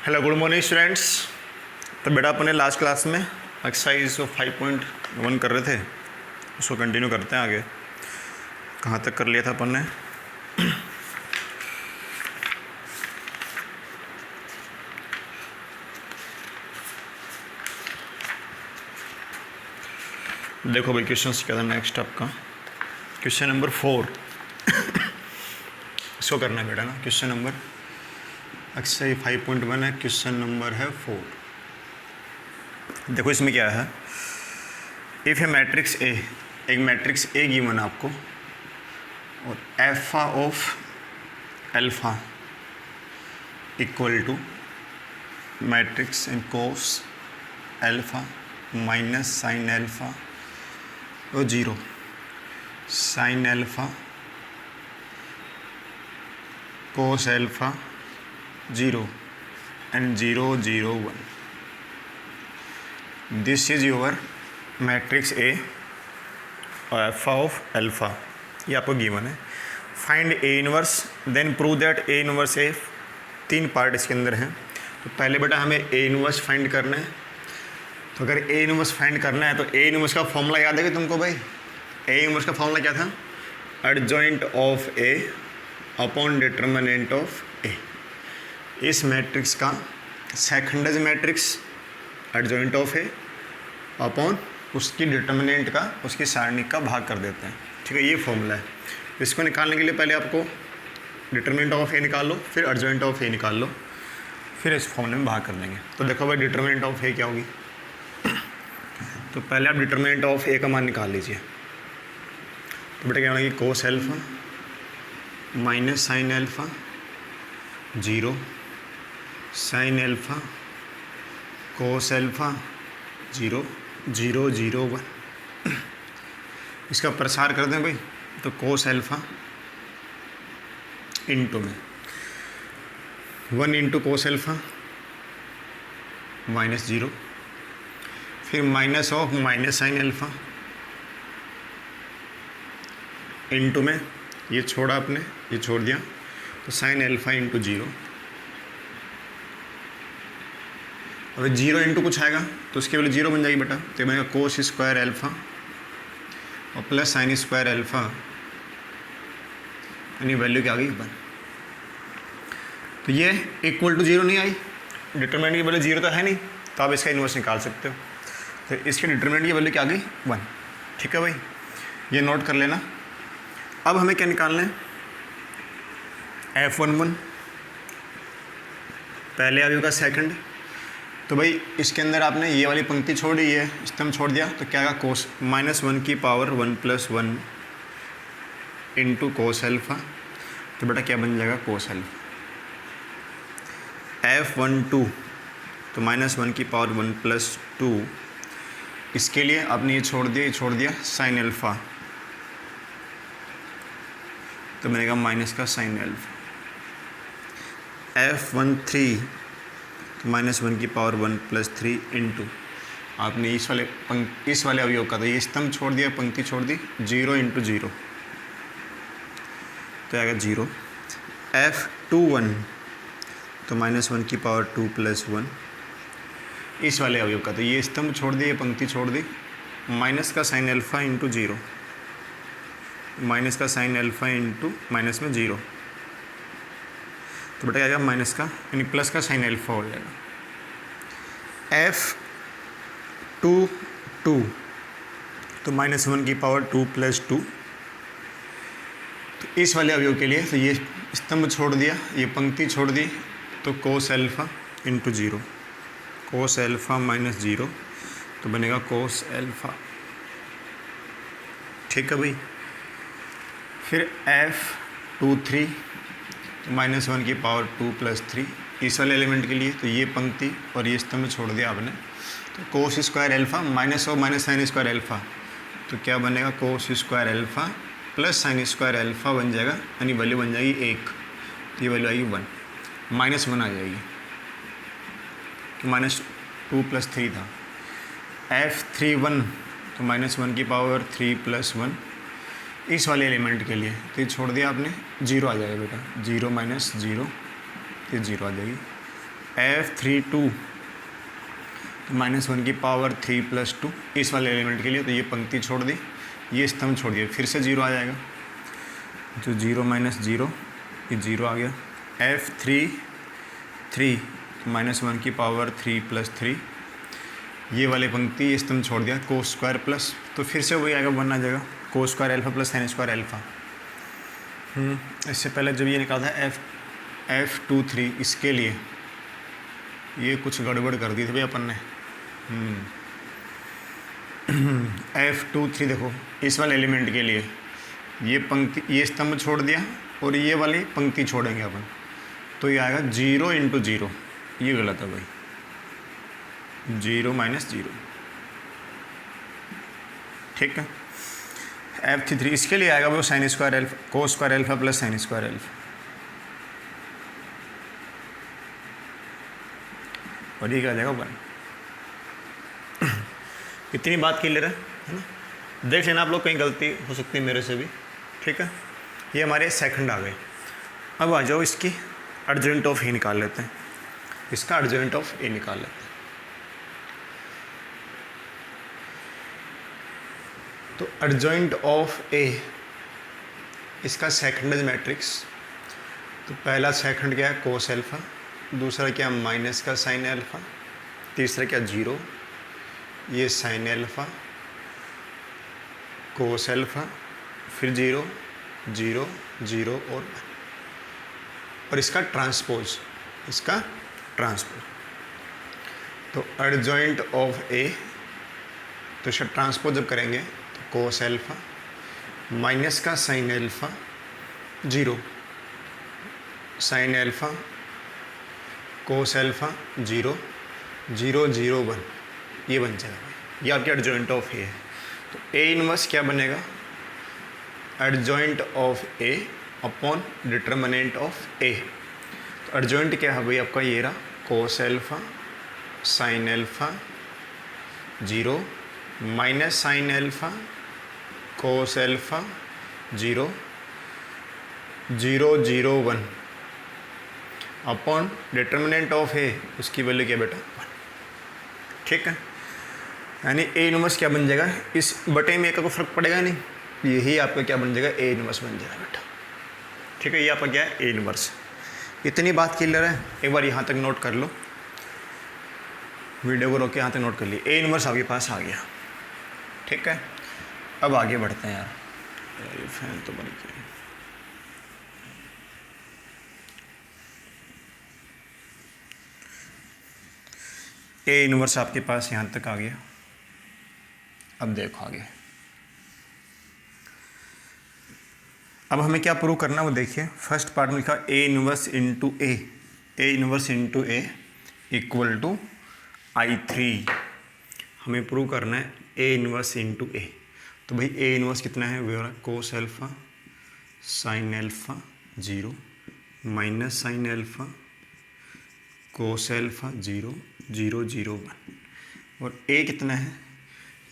Hello good morning students. तो बेटा अपने लास्ट क्लास में एक्सरसाइज 5.1 कर रहे थे, उसको कंटिन्यू करते हैं आगे। कहाँ तक कर लिया था अपन ने? देखो भाई क्वेश्चन क्या था नेक्स्ट आपका, क्वेश्चन नंबर 4 इसको करना है बेटा ना। क्वेश्चन नंबर एक्सरसाइज 5.1 है, क्वेश्चन नंबर है 4। देखो इसमें क्या है, इफ़ ए मैट्रिक्स ए, एक मैट्रिक्स ए गिवन है आपको, और F of alpha equal to matrix इन cos alpha minus sine alpha और 0, sine alpha cos alpha 0 and 0 0 1. This is your matrix A और alpha of alpha, ये आपको given है। Find A inverse then prove that A inverse A. 3 part इसके अंदर हैं। तो पहले बेटा हमें ए इनवर्स फाइंड करना है। तो अगर ए इनवर्स फाइंड करना है तो ए इनवर्स का फॉर्मूला याद है कि तुमको भाई? ए इनवर्स का फॉर्मूला क्या था? Adjoint of A upon determinant of A. इस मैट्रिक्स का secondary matrix adjoint of A upon उसकी डिटर्मिनेंट का, उसकी सारणिक का भाग कर देते हैं। ठीक है, ये फॉर्मूला है। इसको निकालने के लिए पहले आपको डिटर्मिनेंट ऑफ ए निकाल लो, फिर एडजॉइंट ऑफ ए निकाल लो, फिर इस फॉर्मूले में भाग कर देंगे। तो देखो भाई डिटर्मिनेंट ऑफ ए क्या होगी। तो पहले आप डिटर्मिनेंट ऑफ ए का मान निकाल लीजिए। तो बेटा क्या होगी, कोस alpha minus sine alpha 0, sine alpha cos alpha 0 0 0 1। इसका प्रसार कर दें भाई, तो कोस एल्फा इंटू में 1 इंटू कोस एल्फा माइनस 0, फिर minus of minus sine alpha into में, ये छोड़ा आपने, ये छोड़ दिया, तो साइन एल्फा इंटू 0। अगर 0 इंटू कुछ आएगा तो उसकी वैल्यू 0 बन जाएगी बेटा। तो ये बनेगा कोस स्क्वायर एल्फा और प्लस साइन स्क्वायर एल्फा, यानी वैल्यू क्या आ गई 1। तो ये इक्वल टू 0 नहीं आई, डिटरमिनेंट की वैल्यू 0 तो है नहीं, तो आप इसका इन्वर्स निकाल सकते हो। तो इसके डिटरमिनेंट की वैल्यू क्या आ गई 1। ठीक है भाई, ये नोट कर लेना। अब हमें क्या निकालना है, F11 पहले अवयव का सेकंड। तो भाई इसके अंदर आपने ये वाली पंक्ति छोड़ दी, ये स्तंभ छोड़ दिया, तो क्या आएगा कोस -1 की पावर 1 + 1 इंटू कोस एल्फा। तो बेटा क्या बन जाएगा कोस एल्फा। F12 तो -1 की पावर 1 + 2, इसके लिए आपने ये छोड़ दिया साइन एल्फा, तो बनेगा माइनस का साइन एल्फा। F13 तो -1 की पावर 1 + 3 इंटू, आपने इस वाले अवयव का, तो ये स्तंभ छोड़ दिया, पंक्ति छोड़ दी, 0 इंटू 0 तो आएगा 0। F21 तो -1 की पावर 2 + 1 इस वाले अवयव का, तो ये स्तंभ छोड़ दिया, ये पंक्ति छोड़ दी, माइनस का साइन एल्फा इंटू 0, माइनस का साइन एल्फा इंटू माइनस में 0, तो बेटा क्या आएगा माइनस का, यानी प्लस का साइन एल्फा हो जाएगा। F22 तो -1 की पावर 2 + 2, तो इस वाले अवयव के लिए तो ये स्तंभ छोड़ दिया, ये पंक्ति छोड़ दी, तो कोस एल्फा इंटू 0, कोस एल्फा माइनस 0, तो बनेगा कोस एल्फा। ठीक है भाई। फिर F23 तो -1 की पावर 2 + 3 इस वाले एलिमेंट के लिए, तो ये पंक्ति और ये स्तंभ छोड़ दिया आपने, तो कोस स्क्वायर एल्फा माइनस और माइनस साइन स्क्वायर एल्फा, तो क्या बनेगा cos square alpha plus sine square alpha बन जाएगा, यानी वैल्यू बन जाएगी 1, तो ये वैल्यू आएगी 1, -1 आ जाएगी कि -2 + 3 था। F31 तो -1 की पावर 3 + 1 इस वाले एलिमेंट के लिए, तो ये छोड़ दिया आपने, 0 आ जाएगा बेटा, 0 - 0 ये 0 आ जाएगी। F32 तो -1 की पावर 3 + 2 इस वाले एलिमेंट के लिए, तो ये पंक्ति छोड़ दी, ये स्तंभ छोड़ दिया, फिर से 0 आ जाएगा, तो 0 - 0 ये 0 आ गया। F33 -1 की पावर 3 + 3 ये वाली पंक्ति ये स्तंभ छोड़ दिया, cos स्क्वायर प्लस, तो फिर से वही आएगा, 1 आ जाएगा, cos square alpha plus sin square alpha. इससे पहले जब ये निकाला था F23 इसके लिए ये कुछ गड़बड़ कर दी थी भाई अपन ने। F23 देखो इस वाले एलिमेंट के लिए ये पंक्ति ये स्तंभ छोड़ दिया और ये वाली पंक्ति छोड़ेंगे अपन, तो ये आएगा 0 × 0, ये गलत है भाई, 0 - 0, ठीक है। F33 इसके लिए आएगा वो sin square alpha cos square alpha plus sin square alpha, और ये क्या आ जाएगा 1। इतनी बात क्लियर है ना। देख लेना आप लोग, कहीं गलती हो सकती है मेरे से भी, ठीक है। ये हमारे सेकंड आ गए। अब आ जाओ इसकी अर्जेंट ऑफ ए निकाल लेते हैं, इसका अर्जेंट ऑफ ए निकाल लेते हैं। तो अर्जेंट ऑफ ए इसका सेकंड मैट्रिक्स, तो पहला सेकंड क्या है कोस अल्फा, दूसरा क्या माइनस का साइन अल्फा, तीसरा क्या 0, ये साइन अल्फा कोस अल्फा, फिर 0 0 0 और 1, और इसका ट्रांसपोज, तो अर्जेंट ऑफ ए, तो इसका ट्रांसपोज जब करेंगे तो कोस अल्फा माइनस का sign alpha 0 sign alpha cos alpha 0 0 0 1, ये बन जाएगा, ये आपके अर्जेंट ऑफ ए है। तो ए इनवर्स क्या बनेगा, adjoint of A upon determinant of A. तो अर्जेंट क्या है भाई आपका, ये रहा cos alpha sine alpha 0 minus sine alpha cos alpha 0 0 0 1 upon determinant of A, उसकी वैल्यू क्या बेटा 1, ठीक है। यानी ए इनवर्स क्या बन जाएगा, इस बटे में का कोई फर्क पड़ेगा नहीं, यही आपका क्या बन जाएगा, ए इनवर्स बन जाएगा बेटा, ठीक है। ये आपका क्या है, ए इनवर्स। इतनी बात क्लियर है, एक बार यहाँ तक नोट कर लो, वीडियो को रोक के यहाँ तक नोट कर ली, ए इनवर्स आपके पास आ गया, ठीक है। अब आगे बढ़ते हैं यार, ये फैन तो बन गया। ए इनवर्स आपके पास यहाँ तक आ गया। अब देखो आगे, अब हमें क्या प्रूव करना है वो देखिए। फर्स्ट पार्ट में लिखा A inverse into A, A inverse into A equal to I3। हमें प्रूव करना है ए इनवर्स इंटू ए। तो भाई ए इनवर्स कितना है, वो कोस alpha sine alpha 0 minus sine alpha cos alpha 0 0 0 1, और ए कितना है,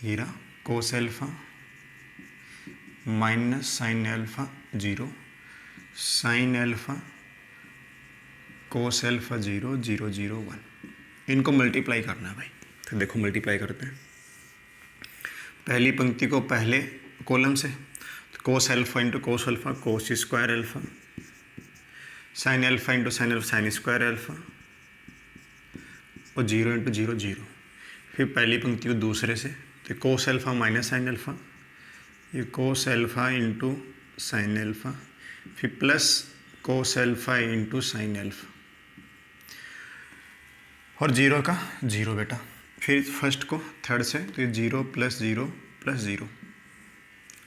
ये रहा cos alpha minus sine alpha 0 sign alpha cos alpha 0 0 0 1। इनको मल्टीप्लाई करना है भाई, तो देखो मल्टीप्लाई करते हैं। पहली पंक्ति को पहले कॉलम से, तो cos alpha into cos alpha cos square alpha, sine alpha into sine alpha sign square alpha, और 0 इंटू 0 0। फिर पहली पंक्ति को दूसरे से, तो cos alpha minus sine alpha, ये cos alpha into sine alpha, फिर plus cos alpha into sine alpha, और 0 का 0 बेटा। फिर फर्स्ट को थर्ड से, तो ये 0 + 0 + 0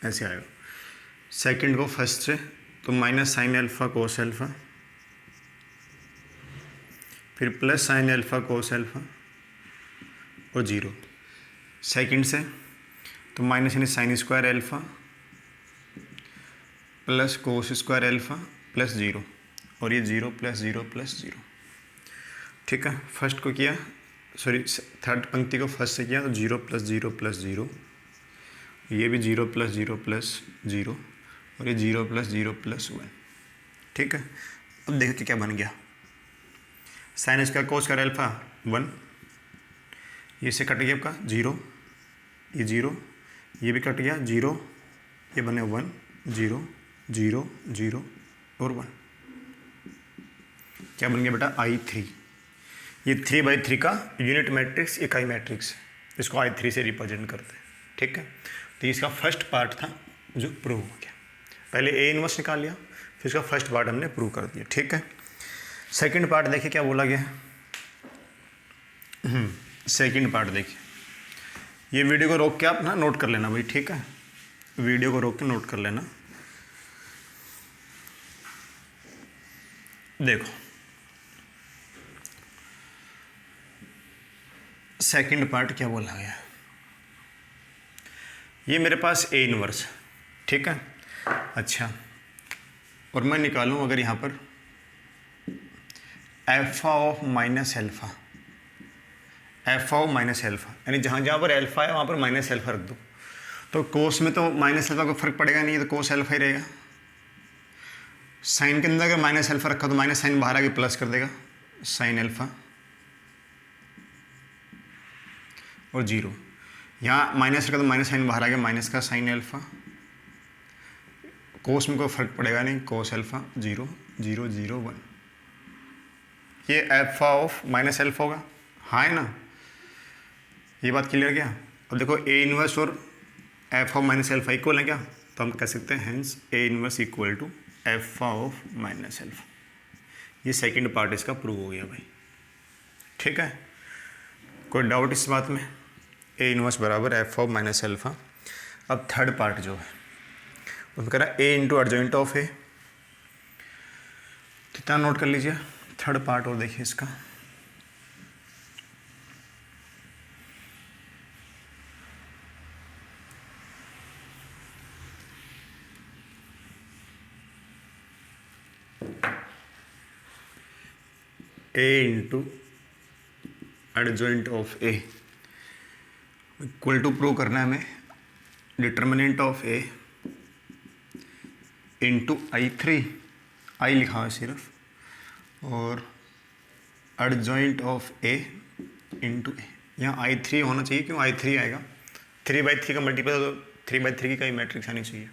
ऐसे आएगा। सेकंड को फर्स्ट से, तो minus sine alpha cos alpha, फिर plus sine alpha cos alpha और 0। सेकंड से, तो माइनस यानी sine square alpha plus cos square alpha plus 0, और ये 0 + 0 + 0, ठीक है। फर्स्ट को किया, सॉरी थर्ड पंक्ति को फर्स्ट से किया, तो 0 + 0 + 0, ये भी 0 + 0 + 0, और ये 0 + 0 + 1, ठीक है। अब देखो क्या बन गया, साइन स्क्वायर कोस स्क्वायर अल्फा 1, ये से कट गया आपका 0, ये 0, ये भी कट गया 0, ये बने 1 0 0 0 और 1। क्या बन गया बेटा I3। ये 3/3 का यूनिट मैट्रिक्स इकाई मैट्रिक्स, इसको I3 से रिप्रेजेंट करते हैं। ठीक है, तो इसका फर्स्ट पार्ट था जो प्रूव हो गया। पहले A इनवर्स निकाल लिया, फिर इसका फर्स्ट पार्ट हमने प्रूव कर दिया। ठीक है, सेकंड पार्ट देखिए क्या बोला गया है। सेकंड पार्ट देखिए, ये वीडियो को रोक के आप ना नोट कर लेना भाई। ठीक है, वीडियो को रोक के नोट कर लेना। देखो सेकंड पार्ट क्या बोला गया, ये मेरे पास A इनवर्स। ठीक है, अच्छा, और मैं निकालूं अगर यहाँ पर alpha of minus alpha, alpha of minus alpha, यानी जहाँ जहाँ पर एल्फा है वहाँ पर माइनस एल्फा रख दो, तो कोस में तो माइनस एल्फा को फर्क पड़ेगा नहीं, तो कोस एल्फा ही रहेगा। साइन के अंदर अगर माइनस एल्फा रखा तो माइनस साइन बाहर आके प्लस कर देगा, साइन एल्फा और 0। यहाँ माइनस रखा तो माइनस साइन बाहर आ गया, माइनस का साइन एल्फा। कोस में कोई फर्क पड़ेगा नहीं, कोस एल्फा 0 0 0 1। ये एल्फा ऑफ माइनस एल्फा होगा, हाँ है ना, ये बात क्लियर क्या। अब देखो A इनवर्स और alpha of minus alpha equal है क्या, तो हम कह सकते हैं hence A inverse equal to alpha of minus alpha. ये सेकंड पार्ट इसका प्रूव हो गया भाई। ठीक है, कोई डाउट इस बात में। A इनवर्स बराबर एल्फा ऑफ माइनस एल्फा। अब थर्ड पार्ट जो है उसमें कह रहा है A into adjoint of A, कितना नोट कर लीजिए थर्ड पार्ट। और देखिए इसका A into adjoint of A equal to prove करना है हमें determinant of A into I3, I लिखा है सिर्फ, और adjoint of A into A। यहाँ I3 होना चाहिए, क्यों I3 आएगा, 3/3 का मल्टीपल तो 3/3 की कई मैट्रिक्स आनी चाहिए।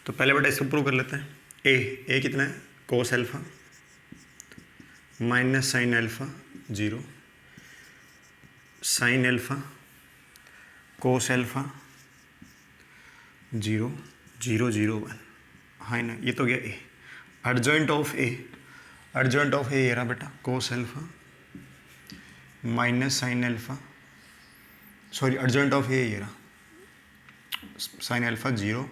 तो पहले बेटा इसको प्रूव कर लेते हैं। A कितना है, कोस alpha minus sine alpha 0, sine alpha cos alpha 0 0 0 1, हाँ ना, ये तो गया A। Adjoint of A, adjoint of A ये रहा बेटा कोस alpha minus sine alpha, sorry adjoint of A ये रहा sine alpha 0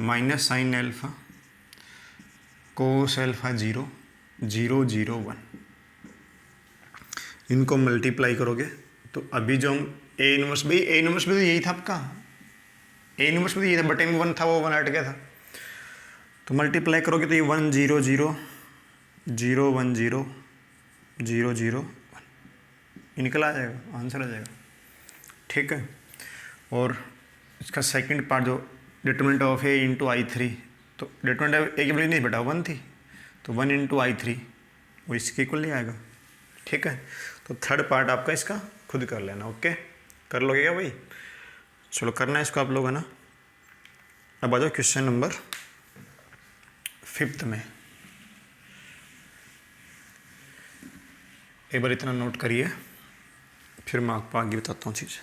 minus sine alpha cos alpha 0 0 0 1। इनको मल्टीप्लाई करोगे तो अभी जो हम A इनवर्स, भाई A इनवर्स भी तो यही था आपका, A इनवर्स भी तो यही था, बटे में 1 था, वो 1 हट गया था। तो मल्टीप्लाई करोगे तो ये 1 0 0 0 1 0 0 0 1, ये निकल आ जाएगा, आंसर आ जाएगा। ठीक है, और इसका सेकंड पार्ट जो determinant of A into I3, तो डिटरमिनेंट ऑफ A की वैल्यू नहीं बेटा 1 थी, तो 1 इंटू I3 वो इसके इक्वल नहीं आएगा। ठीक है, तो थर्ड पार्ट आपका इसका खुद कर लेना। ओके, कर लोगे क्या भाई, चलो करना है इसको आप लोग, है ना। अब आ जाओ क्वेश्चन नंबर 5 में। एक बार इतना नोट करिए, फिर मैं आपको आगे बताता हूँ चीज़।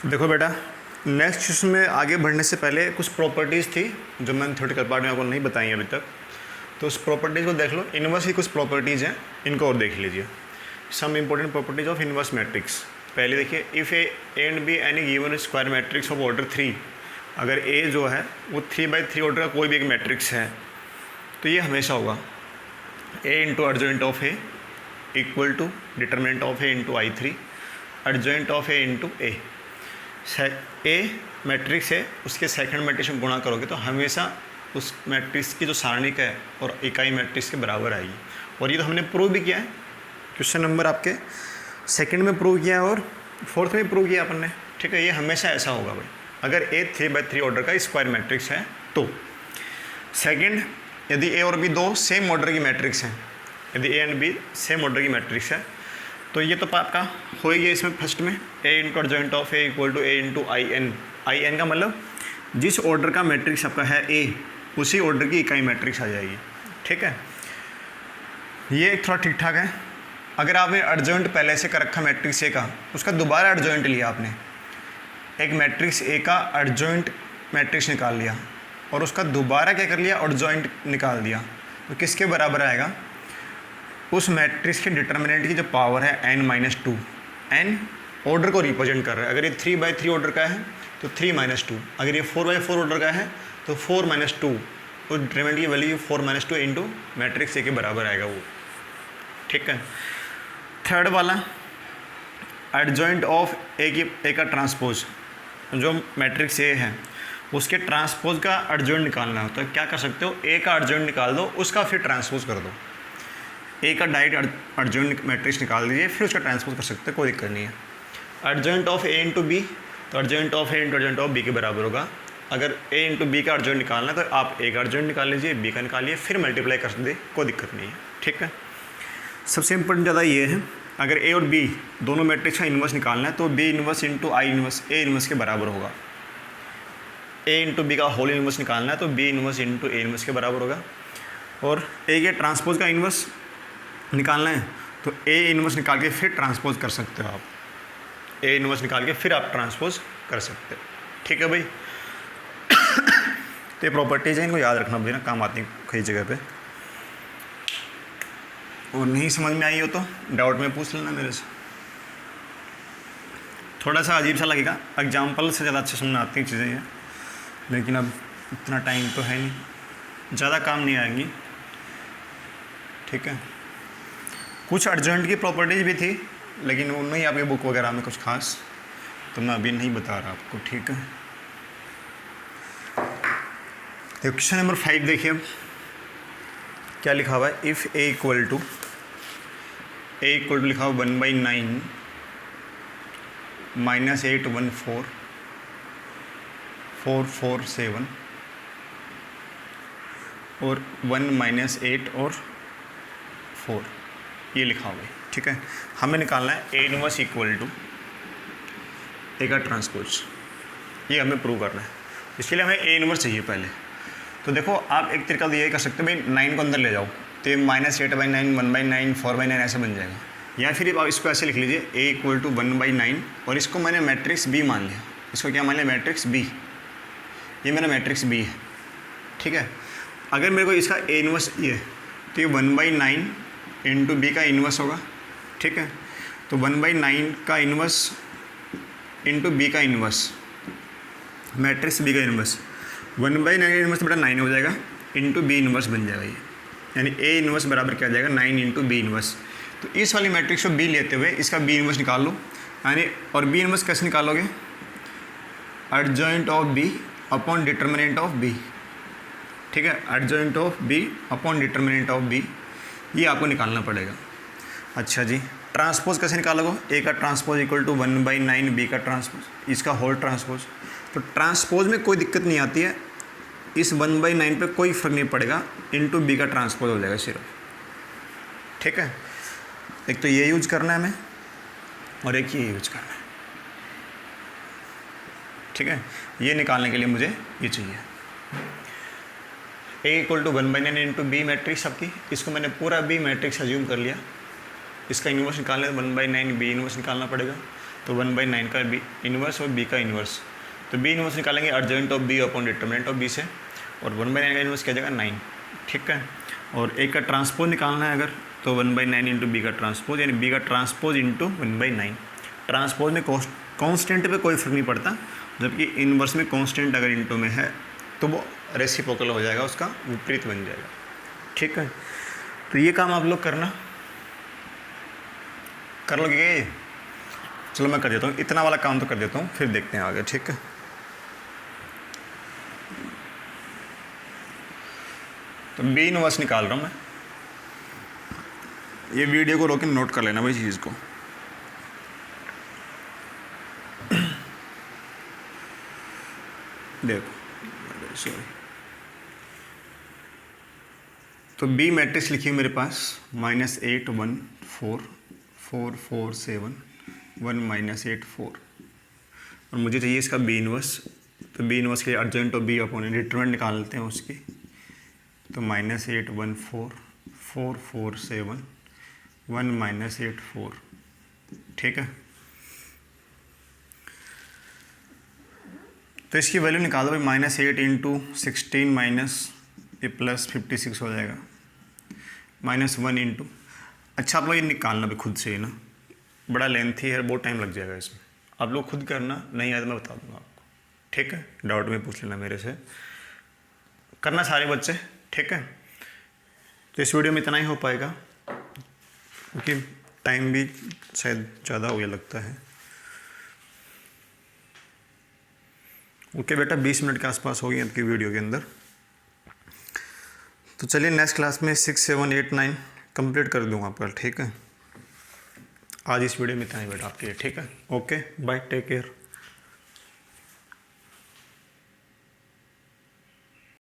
देखो बेटा, नेक्स्ट क्वेश्चन में आगे बढ़ने से पहले कुछ प्रॉपर्टीज़ थी जो मैंने थ्योरेटिकल पार्ट में आपको नहीं बताई अभी तक, तो उस प्रॉपर्टीज़ को देख लो। इनवर्स की कुछ प्रॉपर्टीज़ हैं, इनको और देख लीजिए। Some important properties of inverse matrix. पहले देखिए, if A and B any given square matrix of order 3, अगर ए जो है वो 3/3 ऑर्डर का कोई भी एक मैट्रिक्स है, तो ये हमेशा होगा A into adjoint of A equal to determinant of A into I3 adjoint of A into A. A matrix है, उसके सेकंड मैट्रिक्स में गुणा करोगे तो हमेशा उस मैट्रिक्स की जो सारणिक है और इकाई मैट्रिक्स के बराबर आएगी। और ये तो हमने प्रूव भी किया है, क्वेश्चन नंबर आपके सेकंड में प्रूव किया है और फोर्थ में प्रूव किया अपन ने। ठीक है, ये हमेशा ऐसा होगा भाई, अगर ए 3/3 ऑर्डर का स्क्वायर मैट्रिक्स है तो सेकंड, यदि ए और बी दो सेम ऑर्डर की मैट्रिक्स हैं, यदि ए एंड बी सेम ऑर्डर की मैट्रिक्स है तो ये तो आपका हो ही गया इसमें फर्स्ट में A into adjoint of A equal to A into I N का मतलब जिस ऑर्डर का मैट्रिक्स आपका है ए उसी ऑर्डर की इकाई मैट्रिक्स आ जाएगी। ठीक है, ये थोड़ा ठीक ठाक है। अगर आपने एडजॉइंट पहले से कर रखा मैट्रिक्स ए का, उसका दोबारा एडजॉइंट लिया आपने, एक मैट्रिक्स ए का एडजॉइंट मैट्रिक्स निकाल लिया और उसका दोबारा क्या कर लिया, एडजॉइंट निकाल दिया, तो किसके बराबर आएगा, उस मैट्रिक्स के डिटर्मिनेंट की जो पावर है n-2, n ऑर्डर को रिप्रेजेंट कर रहा है। अगर ये 3/3 ऑर्डर का है तो 3-2, अगर ये 4/4 ऑर्डर का है तो 4-2, तो डिटर्मिनेंट की वैल्यू 4-2 इंटू मैट्रिक्स ए के बराबर आएगा वो। ठीक है, थर्ड वाला एडजॉइंट ऑफ ए का ट्रांसपोज, जो मैट्रिक्स ए है उसके ट्रांसपोज का एडजॉइंट निकालना हो तो क्या कर सकते हो, ए का एडजॉइंट निकाल दो, उसका फिर ट्रांसपोज कर दो। ए का डायरेक्ट एडजॉइंट मैट्रिक्स निकाल दीजिए, फिर उसका ट्रांसपोज कर सकते हैं, कोई दिक्कत नहीं है। Adjoint of A into B, तो adjoint of A into adjoint of B के बराबर होगा। अगर ए इंटू बी का एडजॉइंट निकालना है तो आप ए का एडजॉइंट निकाल लीजिए, बी का निकालिए, फिर मल्टीप्लाई कर दे, कोई दिक्कत नहीं है। ठीक है, सबसे इम्पोर्टेंट ज़्यादा ये है, अगर ए और बी दोनों मैट्रिक्स का इन्वर्स निकालना है तो B inverse into I inverse A inverse के बराबर होगा। ए इंटू बी का होल इन्वर्स निकालना है तो B inverse into A inverse के बराबर होगा। और ए के ट्रांसपोज का इन्वर्स निकालना है तो ए इन्वर्स निकाल के फिर ट्रांसपोज कर सकते हो आप, ए इन्वर्स निकाल के फिर आप ट्रांसपोज कर सकते हो। ठीक है भाई, तो ये प्रॉपर्टीज़ हैं, इनको याद रखना भाई ना, काम आती है कई जगह पे। और नहीं समझ में आई हो तो डाउट में पूछ लेना मेरे से। थोड़ा सा अजीब सा लगेगा, एग्जाम्पल से ज़्यादा अच्छे समझ में आती हैं चीज़ें ये, लेकिन अब इतना टाइम तो है नहीं, ज़्यादा काम नहीं आएंगी। ठीक है, कुछ एडजॉइंट की प्रॉपर्टीज़ भी थी लेकिन वो नहीं आपकी बुक वगैरह में कुछ खास, तो मैं अभी नहीं बता रहा आपको। ठीक है, तो क्वेश्चन नंबर 5 देखिए, अब क्या लिखा हुआ है, इफ़ ए इक्वल टू लिखा हुआ 1/9 -814 447 और 1 - 8 और 4, ये लिखा हुआ है। ठीक है, हमें निकालना है ए इनवर्स इक्वल टू ए का ट्रांसपोज, ये हमें प्रूव करना है। इसके लिए हमें ए इनवर्स चाहिए पहले। तो देखो आप एक तरीका तो ये कर सकते हो भाई, 9 को अंदर ले जाओ तो ये -8/9 1/9 4/9 ऐसे बन जाएगा, या फिर आप इसको ऐसे लिख लीजिए ए इक्वल टू 1/9 और इसको मैंने मैट्रिक्स बी मान लिया। इसको क्या मान लिया, मैट्रिक्स बी, ये मेरा मैट्रिक्स बी है। ठीक है, अगर मेरे को इसका ए इनवर्स ये तो ये 1/9 इंटू बी का इन्वर्स होगा। ठीक है, तो 1/9 का इन्वर्स इंटू बी का इन्वर्स, मैट्रिक्स बी का इन्वर्स, 1/9 का इन्वर्स बेटा 9 हो जाएगा, इंटू बी इन्वर्स बन जाएगा ये, यानी ए इन्वर्स बराबर क्या आ जाएगा 9 इंटू बी इन्वर्स। तो इस वाली मैट्रिक्स को बी लेते हुए इसका बी इन्वर्स निकाल लो, यानी और बी इन्वर्स कैसे निकालोगे, adjoint of B upon determinant of B. ठीक है, adjoint of B upon determinant of B, ये आपको निकालना पड़ेगा। अच्छा जी, ट्रांसपोज कैसे निकालोगे, ए का ट्रांसपोज इक्वल टू 1/9 बी का ट्रांसपोज, इसका होल ट्रांसपोज। तो ट्रांसपोज में कोई दिक्कत नहीं आती है, इस 1/9 पे कोई फर्क नहीं पड़ेगा, इंटू बी का ट्रांसपोज हो जाएगा सिर्फ। ठीक है, एक तो ये यूज करना है हमें और एक ये यूज करना है। ठीक है, ये निकालने के लिए मुझे ये चाहिए A equal to 1/9 into B matrix आपकी, इसको मैंने पूरा बी मैट्रिक्स अज्यूम कर लिया। इसका इन्वर्स निकालना है 1/9 बी इन्वर्स निकालना पड़ेगा, तो 1/9 का बी इन्वर्स और बी का इन्वर्स, तो बी इन्वर्स निकालेंगे adjoint of B upon determinant of B से, और 1/9 का इन्वर्स क्या जाएगा 9। ठीक है, और ए का ट्रांसपोज निकालना है अगर, तो 1/9 इंटू बी का ट्रांसपोज, यानी बी का ट्रांसपोज इंटू 1/9। ट्रांसपोज में कॉन्स्टेंट पे कोई फर्क नहीं पड़ता, जबकि इन्वर्स में कॉन्स्टेंट अगर इंटू में है तो वो रेसिप्रोकल हो जाएगा, उसका विपरीत बन जाएगा। ठीक है, तो ये काम आप लोग करना, कर लोगे ये? चलो मैं कर देता हूँ, इतना वाला काम तो कर देता हूँ, फिर देखते हैं आगे। ठीक है, तो बी इनवर्स निकाल रहा हूँ मैं, ये वीडियो को रोक के नोट कर लेना भाई चीज़ को। देखो सॉरी, तो बी मैट्रिक्स लिखी है मेरे पास -8 1 4 4 4 7 1 -8 4, और मुझे चाहिए इसका बी इनवर्स। तो बी इनवर्स के लिए अर्जेंट और बी अपोनेंट डिटरमिनेंट निकाल लेते हैं उसकी। तो -8 1 4 4 4 7 1 -8 4, ठीक है। तो इसकी वैल्यू निकालो भाई, -8 इंटू 16 माइनस ये प्लस 56 हो जाएगा, -1 इंटू, अच्छा आप लोग ये निकालना भी खुद से ही ना, बड़ा लेंथी है, बहुत टाइम लग जाएगा इसमें, आप लोग खुद करना, नहीं आया तो मैं बता दूंगा आपको, ठीक है। डाउट में पूछ लेना मेरे से, करना सारे बच्चे, ठीक है। तो इस वीडियो में इतना ही हो पाएगा क्योंकि टाइम भी शायद ज़्यादा हो गया लगता है। ओके बेटा, 20 मिनट के आसपास हो गई आपकी वीडियो के अंदर। तो चलिए नेक्स्ट क्लास में 6 7 8 9 कंप्लीट कर दूंगा आपका, ठीक है। आज इस वीडियो में इतना ही बेटा आपके लिए, ठीक है। Okay bye, take care.